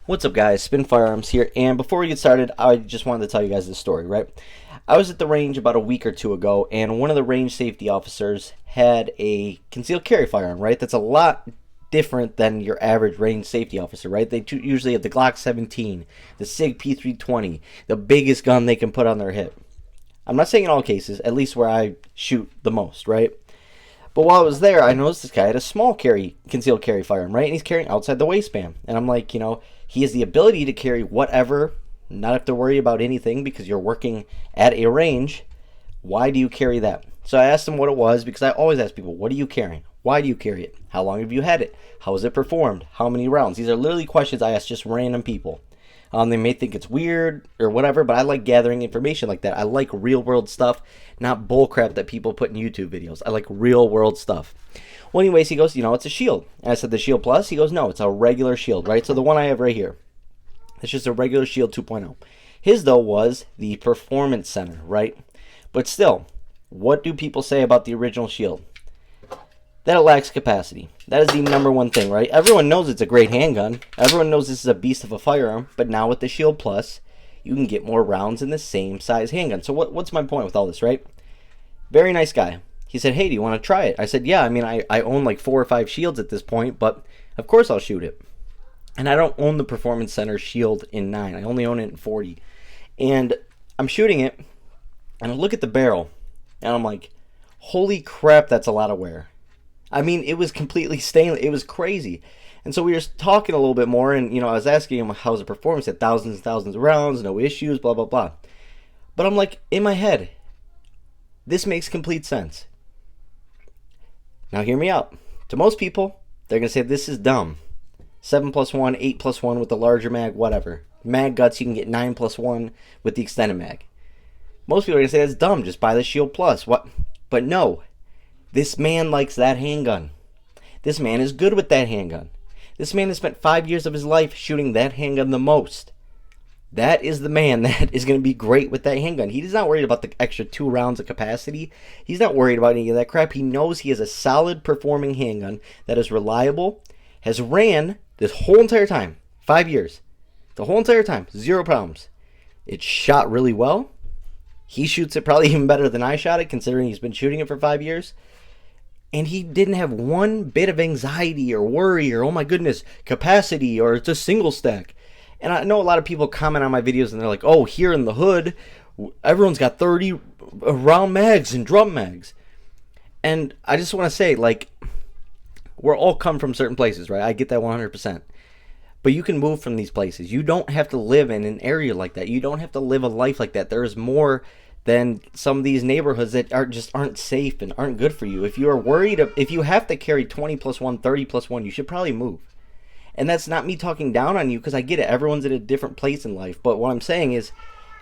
What's up, guys? Spin Firearms here, and before we get started, I just wanted to tell you guys this story, right? I was at the range about a week or two ago, and one of the range safety officers had a concealed carry firearm, right? That's a lot different than your average range safety officer, right? They usually have the Glock 17, the SIG P320, the biggest gun they can put on their hip. I'm not saying in all cases, at least where I shoot the most, right? But while I was there, I noticed this guy had a small concealed carry firearm, right? And he's carrying outside the waistband. And I'm like, he has the ability to carry whatever, not have to worry about anything because you're working at a range. Why do you carry that? So I asked him what it was, because I always ask people, what are you carrying? Why do you carry it? How long have you had it? How has it performed? How many rounds? These are literally questions I ask just random people. They may think it's weird or whatever, but I like gathering information like that. I like real world stuff, not bullcrap that people put in YouTube videos. I like real world stuff. Well, anyways, he goes, it's a shield. And I said, the Shield Plus? He goes, no, it's a regular shield, right? So the one I have right here, it's just a regular Shield 2.0. His, though, was the Performance Center, right? But still, what do people say about the original shield? That it lacks capacity. That is the number one thing, right? Everyone knows it's a great handgun. Everyone knows this is a beast of a firearm. But now with the Shield Plus, you can get more rounds in the same size handgun. So what's my point with all this, right? Very nice guy. He said, hey, do you want to try it? I said, yeah, I own like 4 or 5 shields at this point, but of course I'll shoot it. And I don't own the Performance Center Shield in 9. I only own it in 40. And I'm shooting it, and I look at the barrel, and I'm like, holy crap, that's a lot of wear. It was completely stainless. It was crazy. And so we were talking a little bit more, and, I was asking him how's the performance at thousands and thousands of rounds, no issues, blah, blah, blah. But I'm like, in my head, this makes complete sense. Now hear me out. To most people, they're going to say this is dumb. 7+1, 8+1 with the larger mag, whatever. Mag guts, you can get 9+1 with the extended mag. Most people are going to say that's dumb, just buy the Shield Plus. What? But no. This man likes that handgun. This man is good with that handgun. This man has spent 5 years of his life shooting that handgun the most. That is the man that is going to be great with that handgun. He's not worried about the extra 2 rounds of capacity. He's not worried about any of that crap. He knows he has a solid performing handgun that is reliable, has ran this whole entire time, 5 years. The whole entire time, 0 problems. It shot really well. He shoots it probably even better than I shot it, considering he's been shooting it for 5 years. And he didn't have one bit of anxiety or worry or, oh my goodness, capacity, or it's a single stack. And I know a lot of people comment on my videos and they're like, oh, here in the hood, everyone's got 30 round mags and drum mags. And I just want to say, we're all come from certain places, right? I get that 100%. But you can move from these places. You don't have to live in an area like that. You don't have to live a life like that. There is more than some of these neighborhoods that aren't safe and aren't good for you. If you are worried, if you have to carry 20+1, 30+1, you should probably move. And that's not me talking down on you, because I get it. Everyone's at a different place in life. But what I'm saying is,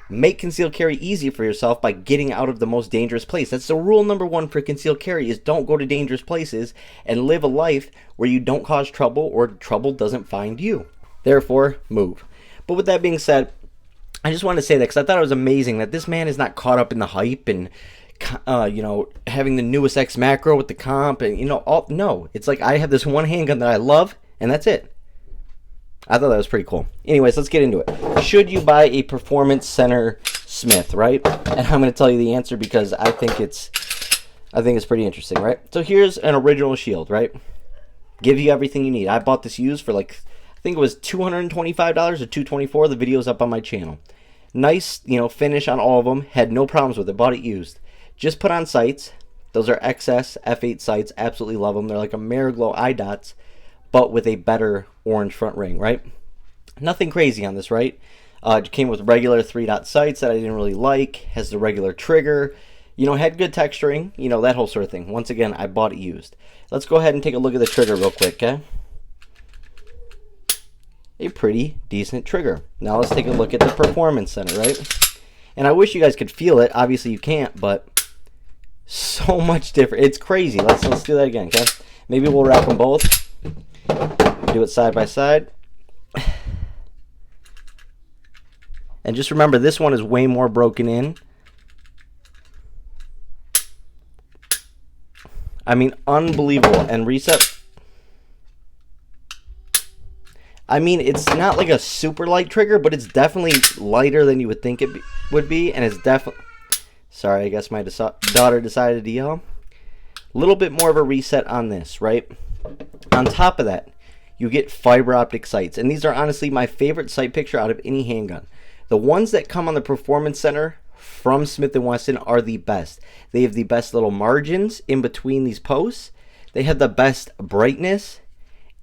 make concealed carry easy for yourself by getting out of the most dangerous place. That's the rule number 1 for concealed carry, is don't go to dangerous places and live a life where you don't cause trouble or trouble doesn't find you. Therefore, move. But with that being said, I just wanted to say that because I thought it was amazing that this man is not caught up in the hype and, having the newest X macro with the comp and, no. It's like, I have this one handgun that I love, and that's it. I thought that was pretty cool. Anyways, let's get into it. Should you buy a Performance Center Smith, right? And I'm going to tell you the answer because I think it's pretty interesting, right? So here's an original shield, right? Give you everything you need. I bought this used for I think it was $225 or $224. The video's up on my channel. Nice, finish on all of them. Had no problems with it. Bought it used. Just put on sights. Those are XS F8 sights. Absolutely love them. They're like Ameriglow eye dots, but with a better orange front ring, right? Nothing crazy on this, right? It came with regular 3-dot sights that I didn't really like. Has the regular trigger. Had good texturing. That whole sort of thing. Once again, I bought it used. Let's go ahead and take a look at the trigger real quick, okay? A pretty decent trigger. Now let's take a look at the Performance Center, right? And I wish you guys could feel it. Obviously you can't, but so much different. It's crazy. Let's do that again, okay? Maybe we'll wrap them both. Do it side by side. And just remember, this one is way more broken in. Unbelievable. And reset. I mean, it's not like a super light trigger, but it's definitely lighter than you would think would be, and it's definitely... Sorry, I guess my daughter decided to yell. A little bit more of a reset on this, right? On top of that, you get fiber optic sights, and these are honestly my favorite sight picture out of any handgun. The ones that come on the Performance Center from Smith & Wesson are the best. They have the best little margins in between these posts. They have the best brightness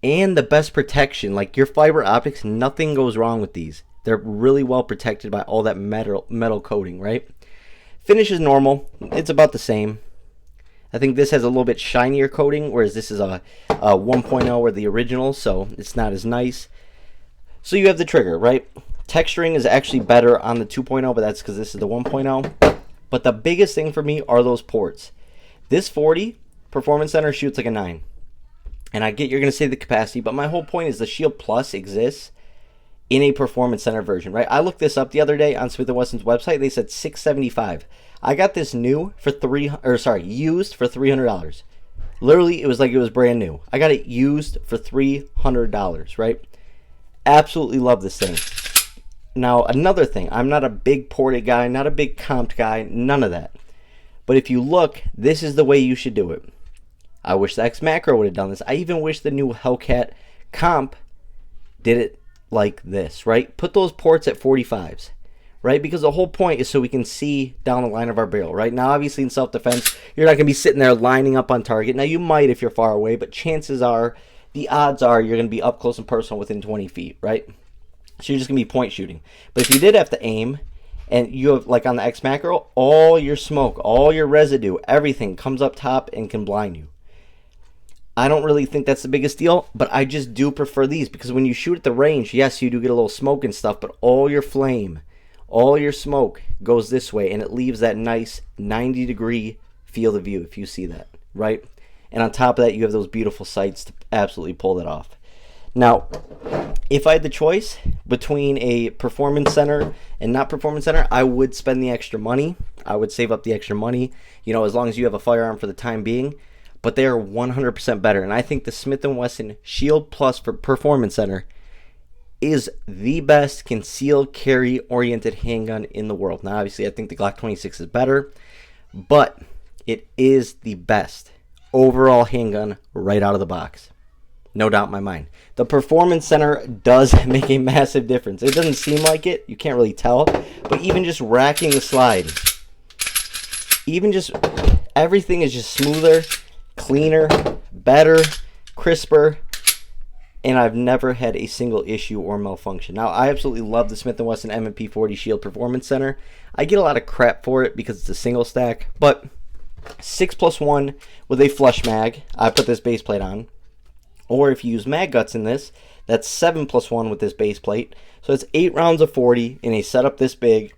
and the best protection. Like your fiber optics, nothing goes wrong with these. They're really well protected by all that metal coating, right? Finish is normal. It's about the same. I think this has a little bit shinier coating, whereas this is a 1.0 or the original, so it's not as nice. So you have the trigger, right? Texturing is actually better on the 2.0, but that's because this is the 1.0. But the biggest thing for me are those ports. This 40 Performance Center shoots like a 9. And I get you're going to say the capacity, but my whole point is the Shield Plus exists in a Performance Center version, right? I looked this up the other day on Smith & Wesson's website. They said $675. I got this used for $300. Literally, it was like it was brand new. I got it used for $300, right? Absolutely love this thing. Now, another thing, I'm not a big ported guy, not a big comped guy, none of that. But if you look, this is the way you should do it. I wish the X Macro would have done this. I even wish the new Hellcat comp did it like this, right? Put those ports at 45s, right? Because the whole point is so we can see down the line of our barrel, right? Now, obviously, in self-defense, you're not going to be sitting there lining up on target. Now, you might if you're far away, but chances are, the odds are you're going to be up close and personal within 20 feet, right? So you're just going to be point shooting. But if you did have to aim, and you have, like on the X Macro, all your smoke, all your residue, everything comes up top and can blind you. I don't really think that's the biggest deal, but I just do prefer these because when you shoot at the range, yes, you do get a little smoke and stuff, but all your flame, all your smoke goes this way, and it leaves that nice 90-degree field of view, if you see that, right? And on top of that, you have those beautiful sights to absolutely pull that off. Now, if I had the choice between a Performance Center and not Performance Center, I would spend the extra money. I would save up the extra money, you know, as long as you have a firearm for the time being. But they are 100% better. And I think the Smith & Wesson Shield Plus for Performance Center is the best concealed carry oriented handgun in the world. Now, obviously, I think the Glock 26 is better, but it is the best overall handgun right out of the box. No doubt in my mind. The Performance Center does make a massive difference. It doesn't seem like it. You can't really tell. But even just racking the slide, even just everything is just smoother, cleaner, better, crisper, and I've never had a single issue or malfunction. Now, I absolutely love the Smith & Wesson M&P 40 Shield Performance Center. I get a lot of crap for it because it's a single stack, but 6+1 with a flush mag. I put this base plate on. Or if you use mag guts in this, that's 7+1 with this base plate. So it's 8 rounds of 40 in a setup this big.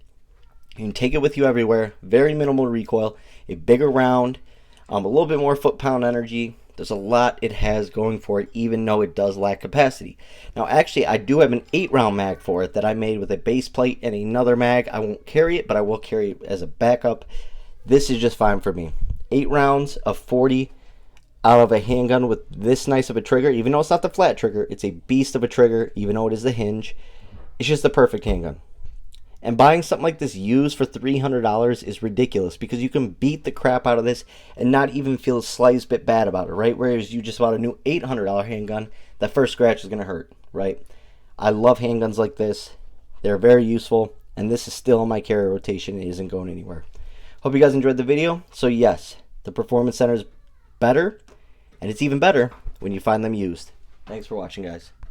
You can take it with you everywhere. Very minimal recoil. A bigger round. A little bit more foot-pound energy. There's a lot it has going for it, even though it does lack capacity. Now, actually, I do have an 8-round mag for it that I made with a base plate and another mag. I won't carry it, but I will carry it as a backup. This is just fine for me. 8 rounds of 40 out of a handgun with this nice of a trigger. Even though it's not the flat trigger, it's a beast of a trigger, even though it is the hinge. It's just the perfect handgun. And buying something like this used for $300 is ridiculous because you can beat the crap out of this and not even feel the slightest bit bad about it, right? Whereas you just bought a new $800 handgun, that first scratch is going to hurt, right? I love handguns like this. They're very useful, and this is still in my carry rotation. It isn't going anywhere. Hope you guys enjoyed the video. So yes, the Performance Center is better, and it's even better when you find them used. Thanks for watching, guys.